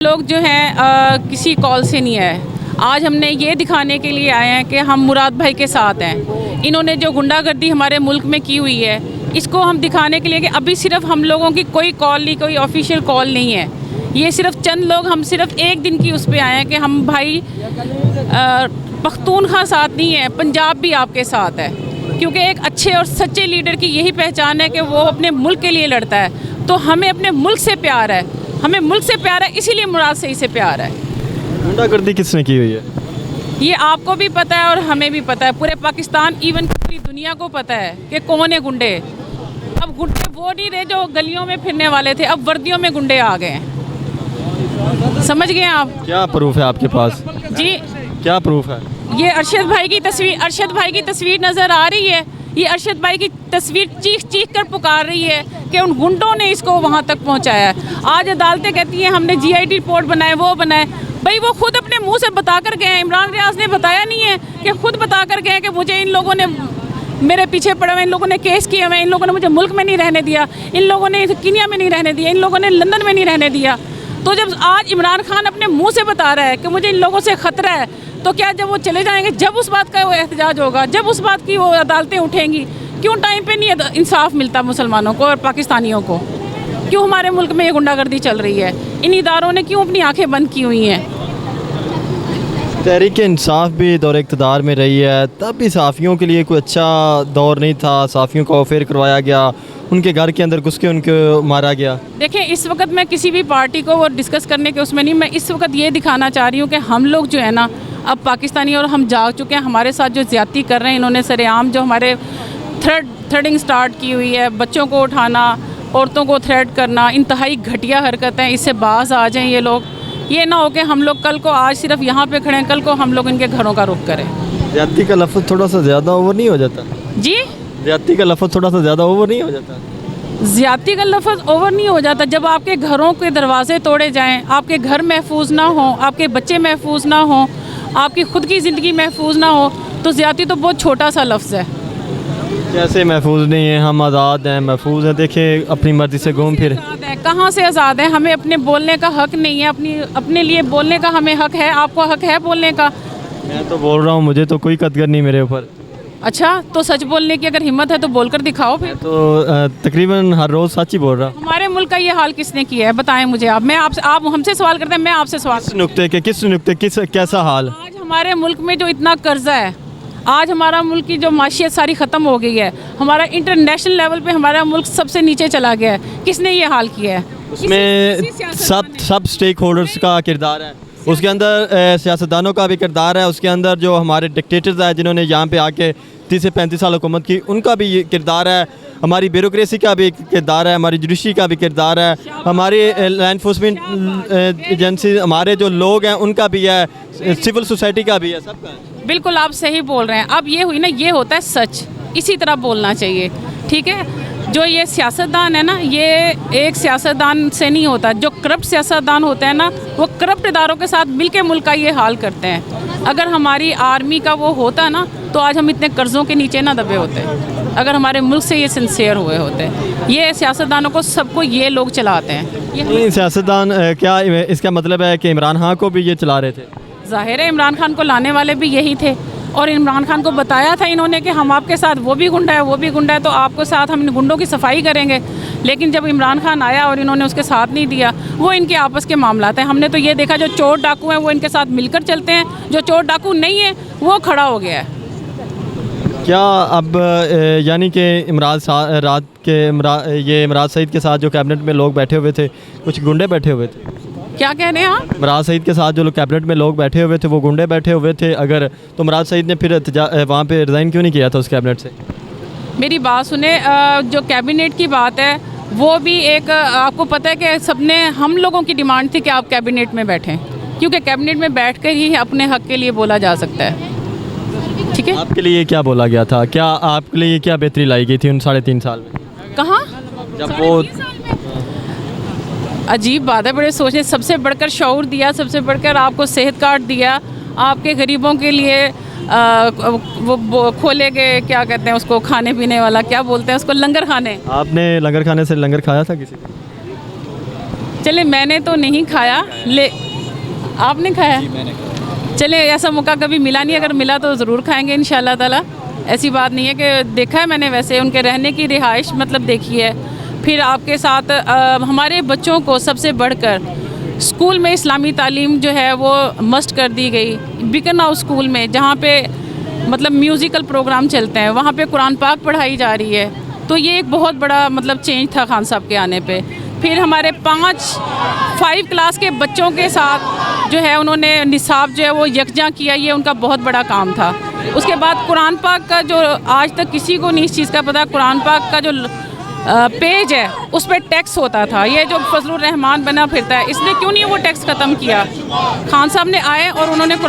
लोग जो हैं किसी कॉल से नहीं आए। आज हमने ये दिखाने के लिए आए हैं कि हम मुराद भाई के साथ हैं। इन्होंने जो गुंडागर्दी हमारे मुल्क में की हुई है, इसको हम दिखाने के लिए कि अभी सिर्फ हम लोगों की कोई कॉल नहीं, कोई ऑफिशियल कॉल नहीं है। ये सिर्फ चंद लोग, हम सिर्फ एक दिन की उस पर आए हैं कि हम भाई पख्तूनख्वा साथ नहीं है, पंजाब भी आपके साथ है। क्योंकि एक अच्छे और सच्चे लीडर की यही पहचान है कि वो अपने मुल्क के लिए लड़ता है। तो हमें अपने मुल्क से प्यार है, हमें मुल्क से प्यार है, इसीलिए मुराद से इसे प्यार है। गुंडागर्दी किसने की हुई है? ये आपको भी पता है और हमें भी पता है, पूरे पाकिस्तान इवन पूरी दुनिया को पता है कि कौन है गुंडे। अब गुंडे वो नहीं रहे जो गलियों में फिरने वाले थे, अब वर्दियों में गुंडे आ गए हैं। समझ गए आप? क्या प्रूफ है आपके पास? जी, क्या प्रूफ है? ये अरशद भाई की तस्वीर नज़र आ रही है। ये अरशद भाई की तस्वीर चीख चीख कर पुकार रही है कि उन गुंडों ने इसको वहाँ तक पहुँचाया है। आज अदालतें कहती हैं हमने GIT रिपोर्ट बनाए, वो बनाए। भाई वो खुद अपने मुंह से बता कर गए हैं। इमरान रियाज ने बताया नहीं है कि खुद बता कर गए कि मुझे इन लोगों ने, मेरे पीछे पड़े हुए इन लोगों ने केस किए हुए, इन लोगों ने मुझे मुल्क में नहीं रहने दिया, इन लोगों ने कीनिया में नहीं रहने दिया, इन लोगों ने लंदन में नहीं रहने दिया। तो जब आज इमरान खान अपने मुँह से बता रहा है कि मुझे इन लोगों से ख़तरा है, तो क्या जब वो चले जाएंगे, जब उस बात का वो एहतजाज होगा, जब उस बात की वो अदालतें उठेंगी, क्यों टाइम पे नहीं इंसाफ मिलता मुसलमानों को और पाकिस्तानियों को? क्यों हमारे मुल्क में ये गुंडागर्दी चल रही है? इन इदारों ने क्यों अपनी आंखें बंद की हुई हैं? तहरीक इंसाफ भी दौर इक़्तिदार में रही है, तब भी सहाफ़ियों के लिए कोई अच्छा दौर नहीं था। सहाफ़ियों को अफेयर करवाया गया, उनके घर के अंदर घुस के उनको मारा गया। देखिए, इस वक्त मैं किसी भी पार्टी को वो डिस्कस करने के उसमें नहीं, मैं इस वक्त ये दिखाना चाह रही हूँ कि हम लोग जो है ना, अब पाकिस्तानी और हम जाग चुके हैं। हमारे साथ जो ज़्यादती कर रहे हैं इन्होंने सरेआम, जो हमारे थ्रेडिंग स्टार्ट की हुई है, बच्चों को उठाना, औरतों को थ्रेड करना, इंतहाई घटिया हरकत है। इससे बाज आ जाएं ये लोग। ये ना हो कि हम लोग कल को आज सिर्फ यहाँ पे खड़े हैं, कल को हम लोग इनके घरों का रुख करें। ज़्यादती का लफ्ज़ थोड़ा सा ज़्यादा ओवर नहीं हो जाता? जी, ज़्यादती का लफ्ज़ थोड़ा सा ज़्यादा ओवर नहीं हो जाता? ज़्यादती का लफ्ज़ ओवर नहीं हो जाता। जब आपके घरों के दरवाजे तोड़े जाएं, आपके घर महफूज ना हो, आपके बच्चे महफूज ना हो, आपकी खुद की ज़िंदगी महफूज ना हो, तो ज़्यादती तो बहुत छोटा सा लफ्ज़ है। कैसे महफूज नहीं है? हम आज़ाद हैं, महफूज हैं। देखिए, अपनी मर्ज़ी से घूम फिर। कहाँ से आज़ाद है? हमें अपने बोलने का हक नहीं है, अपने लिए बोलने का हमें हक है। आपको हक है बोलने का? मैं तो बोल रहा हूँ, मुझे तो कोई कदर नहीं मेरे ऊपर। अच्छा, तो सच बोलने की अगर हिम्मत है तो बोलकर दिखाओ फिर। तो तकरीबन हर रोज़ सच ही बोल रहा हूँ। हमारे मुल्क का ये हाल किसने किया है? बताएं मुझे आप। मैं आपसे, आप हमसे सवाल करते हैं, मैं आपसे सवाल। किस नुक्ते कैसा हाल? आज हमारे मुल्क में जो इतना कर्जा है, आज हमारा मुल्क की जो माशियत सारी ख़त्म हो गई है, हमारा इंटरनेशनल लेवल पे हमारा मुल्क सबसे नीचे चला गया है। किसने ये हाल किया है? उसमें सब स्टेक होल्डर्स का किरदार है, उसके अंदर सियासतदानों का भी किरदार है, उसके अंदर जो हमारे डिक्टेटर्स हैं जिन्होंने यहाँ पे आके 30 से 35 साल हुकूमत की, उनका भी ये किरदार है, हमारी ब्यूरोक्रेसी का भी किरदार है, हमारी जुडिशरी का भी किरदार है, हमारी लॉ एनफोर्समेंट एजेंसी, हमारे जो लोग हैं उनका भी है, सिविल सोसाइटी का भी है, सबका है। बिल्कुल आप सही बोल रहे हैं। अब ये हुई ना, ये होता है सच, इसी तरह बोलना चाहिए, ठीक है? जो ये सियासतदान है ना, ये एक सियासतदान से नहीं होता। जो करप्ट सियासतदान होते हैं ना, वो करप्ट इदारों के साथ मिल के मुल्क का ये हाल करते हैं। अगर हमारी आर्मी का वो होता ना, तो आज हम इतने कर्ज़ों के नीचे ना दबे होते। अगर हमारे मुल्क से ये सिंसियर हुए होते। ये सियासतदानों को, सबको ये लोग चलाते हैं। ये सियासतदान क्या इसका मतलब है कि इमरान खान को भी ये चला रहे थे? ज़ाहिर है, इमरान खान को लाने वाले भी यही थे और इमरान खान को बताया था इन्होंने कि हम आपके साथ, वो भी गुंडा है, वो भी गुंडा है, तो आपके साथ हम इन गुंडों की सफाई करेंगे। लेकिन जब इमरान खान आया और इन्होंने उसके साथ नहीं दिया, वो इनके आपस के मामलात हैं। हमने तो ये देखा, जो चोर डाकू हैं वो इनके साथ मिलकर चलते हैं, जो चोर डाकू नहीं है वो खड़ा हो गया है। क्या अब यानी कि इमरान सईद के साथ जो कैबिनेट में लोग बैठे हुए थे, कुछ गुंडे बैठे हुए थे? क्या कह रहे हैं आप? इमरान सईद के साथ जो लोग कैबिनेट में लोग बैठे हुए थे, वो गुंडे बैठे हुए थे। अगर तो इमरान सईद ने फिर वहाँ पे रिज़ाइन क्यों नहीं किया था उस कैबिनेट से? मेरी बात सुने, जो कैबिनेट की बात है वो भी एक, आपको पता है कि सबने, हम लोगों की डिमांड थी कि आप कैबिनेट में बैठें, क्योंकि कैबिनेट में बैठ कर ही अपने हक़ के लिए बोला जा सकता है, ठीक है? आपके लिए क्या बोला गया था? क्या आपके लिए क्या बेहतरी लाई गई थी उन 3.5 साल में? कहाँ? जब वो अजीब बात है, बड़े सोचने। सबसे बढ़कर शऊर दिया, सबसे बढ़कर आपको सेहत कार्ड दिया, आपके गरीबों के लिए वो खोले गए, क्या कहते हैं उसको, खाने पीने वाला क्या बोलते हैं उसको, लंगर खाने। आपने लंगर खाने से लंगर खाया था किसी? चले मैंने तो नहीं खाया, आपने खाया? चले ऐसा मौका कभी मिला नहीं, अगर मिला तो ज़रूर खाएंगे इंशाल्लाह ताला। ऐसी बात नहीं है कि देखा है मैंने, वैसे उनके रहने की रिहाइश मतलब देखी है। फिर आपके साथ हमारे बच्चों को सबसे बढ़कर स्कूल में इस्लामी तालीम जो है वो मस्ट कर दी गई। बिकनहाउस स्कूल में जहाँ पे मतलब म्यूज़िकल प्रोग्राम चलते हैं, वहाँ पे कुरान पाक पढ़ाई जा रही है। तो ये एक बहुत बड़ा मतलब चेंज था खान साहब के आने पे। फिर हमारे 5 क्लास के बच्चों के साथ जो है उन्होंने निसाब जो है वो यकजा किया, ये उनका बहुत बड़ा काम था। उसके बाद कुरान पाक का जो आज तक किसी को नहीं इस चीज़ का पता, कुरान पाक का जो पेज है उस पर टैक्स होता था। ये जो फजलुर रहमान बना फिरता है, इसने क्यों नहीं वो टैक्स ख़त्म किया? खान साहब ने आए और उन्होंने कुरान